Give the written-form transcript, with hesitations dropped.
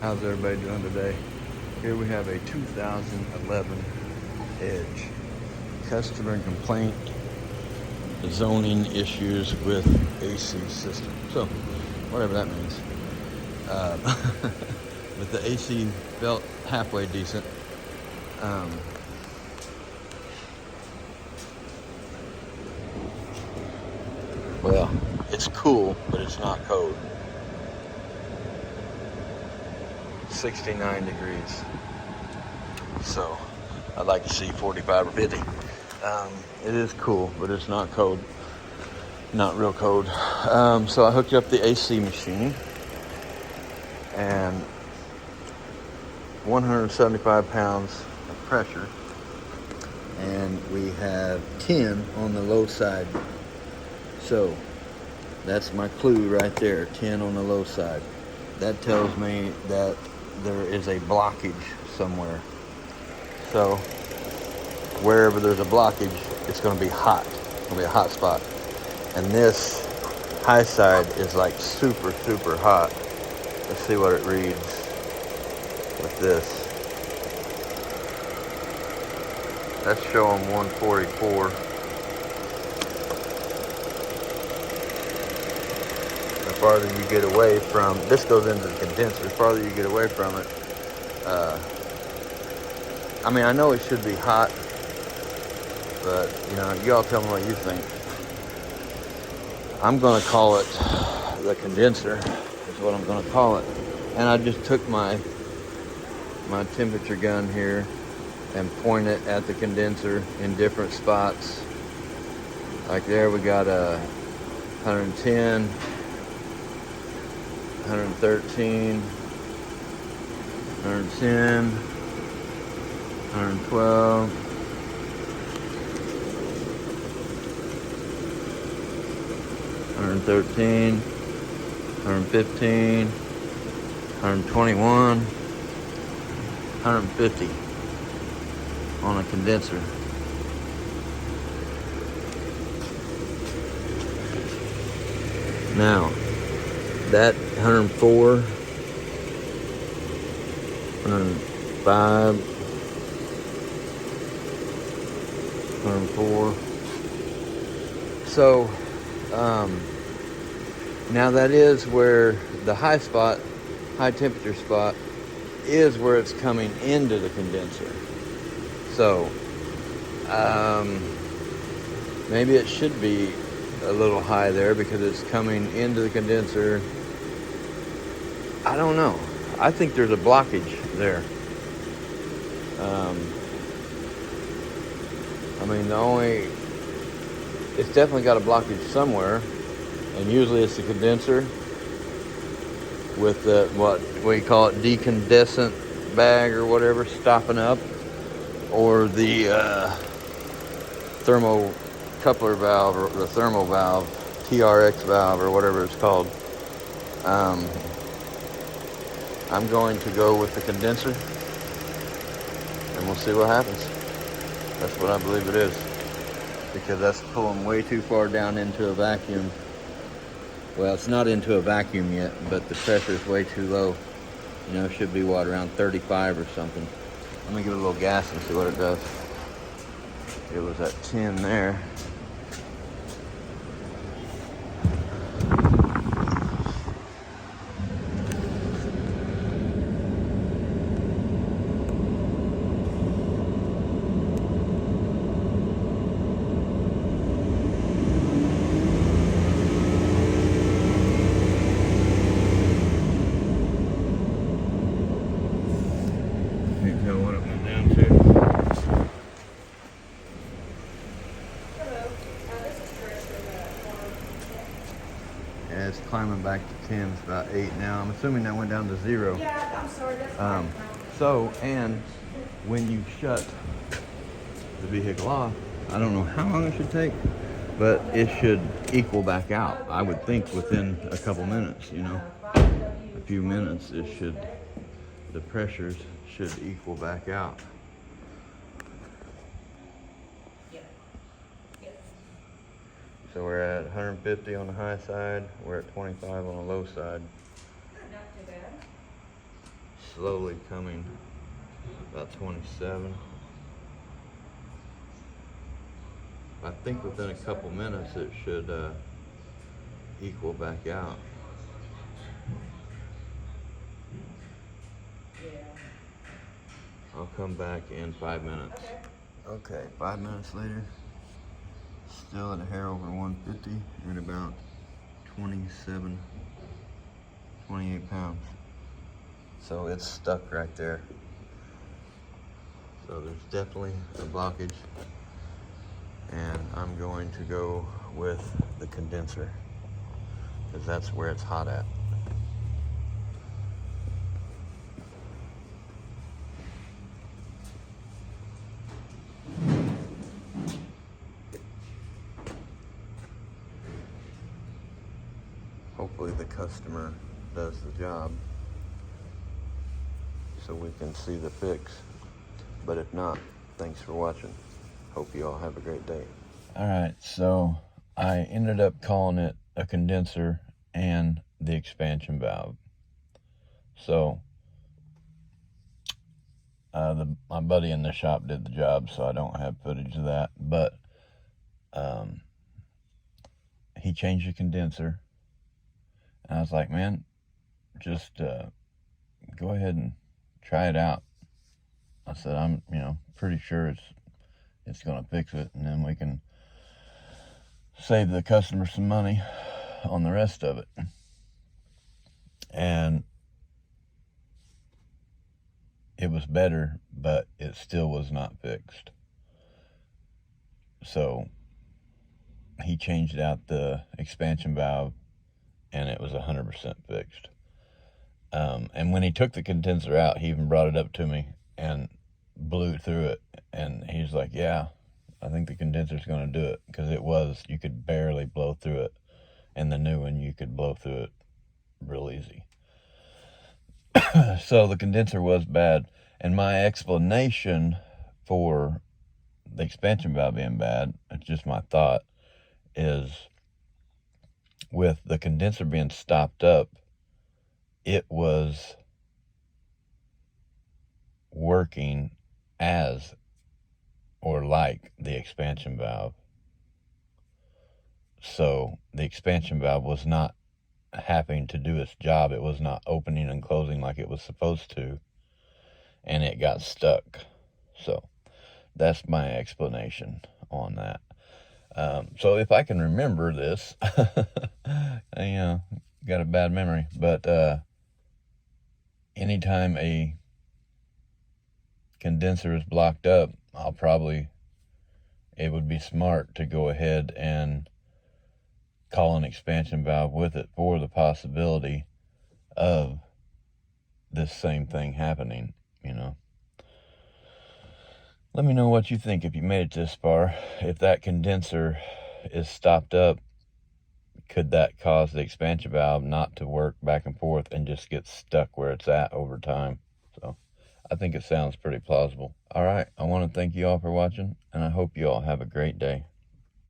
How's everybody doing today? Here we have a 2011 Edge. Customer complaint, zoning issues with AC system. So, whatever that means. But the AC felt halfway decent. Um, well, it's cool, but it's not cold. 69 degrees. So, I'd like to see 45 or 50. It is cool, but it's not cold. Not real cold. So I hooked up the AC machine, and 175 pounds of pressure, and we have 10 on the low side. So that's my clue right there, 10 on the low side. That tells me that there is a blockage somewhere. So wherever there's a blockage, it's going to be hot. It's going to be a hot spot. And this high side is like super, super hot. Let's see what it reads with this. That's showing 144. The farther you get away from, this goes into the condenser, the farther you get away from it, I mean, I know it should be hot, but, you know, you all tell me what you think. I'm going to call it the condenser, is what I'm going to call it. And I just took my temperature gun here and point it at the condenser in different spots. Like there we got a 110, 113, 110, 112, 113, 115, 121, 150 on a condenser. Now, that 104, 105, 104. So, now that is where the high spot, high temperature spot, is where it's coming into the condenser. So, maybe it should be a little high there because it's coming into the condenser. I don't know. I think there's a blockage there. I mean, it's definitely got a blockage somewhere, and usually it's the condenser with the, what we call it, decandescent bag or whatever, stopping up, or the thermocoupler valve, or the thermal valve, TRX valve, or whatever it's called. I'm going to go with the condenser, and we'll see what happens. That's what I believe it is, because that's pulling way too far down into a vacuum. Well, it's not into a vacuum yet, but the pressure is way too low. You know, it should be, what, around 35 or something. Let me give it a little gas and see what it does. It was at 10 there. Can't tell what it went down to. Yeah, it's climbing back to 10. It's about 8 now. I'm assuming that went down to 0. Yeah, I'm sorry, that's So, and when you shut the vehicle off, I don't know how long it should take, but it should equal back out. I would think within a couple minutes, you know, a few minutes, the pressures should equal back out. So we're at 150 on the high side, we're at 25 on the low side. not too bad. slowly coming, about 27. I think within a couple minutes it should equal back out. I'll come back in 5 minutes. Okay, 5 minutes later, still at a hair over 150 and about 27, 28 pounds. So it's stuck right there. So there's definitely a blockage, and I'm going to go with the condenser because that's where it's hot at. Hopefully the customer does the job so we can see the fix. But if not, thanks for watching. Hope you all have a great day. Alright, so I ended up calling it a condenser and the expansion valve. So my buddy in the shop did the job, so I don't have footage of that. But he changed the condenser. And I was like, man, just go ahead and try it out. I said, I'm, pretty sure it's going to fix it, and then we can save the customer some money on the rest of it. And it was better, but it still was not fixed. So he changed out the expansion valve, and it was 100% fixed. And when he took the condenser out, he even brought it up to me and blew through it. And he's like, yeah, I think the condenser's going to do it, because you could barely blow through it. And the new one, you could blow through it real easy. So the condenser was bad. And my explanation for the expansion valve being bad, it's just my thought, is with the condenser being stopped up, it was working as or like the expansion valve. So the expansion valve was not having to do its job. It was not opening and closing like it was supposed to, and it got stuck. So that's my explanation on that. So if I can remember this, I got a bad memory, but anytime a condenser is blocked up, it would be smart to go ahead and call an expansion valve with it for the possibility of this same thing happening, Let me know what you think if you made it this far. If that condenser is stopped up, could that cause the expansion valve not to work back and forth and just get stuck where it's at over time? So I think it sounds pretty plausible. All right, I want to thank you all for watching, and I hope you all have a great day.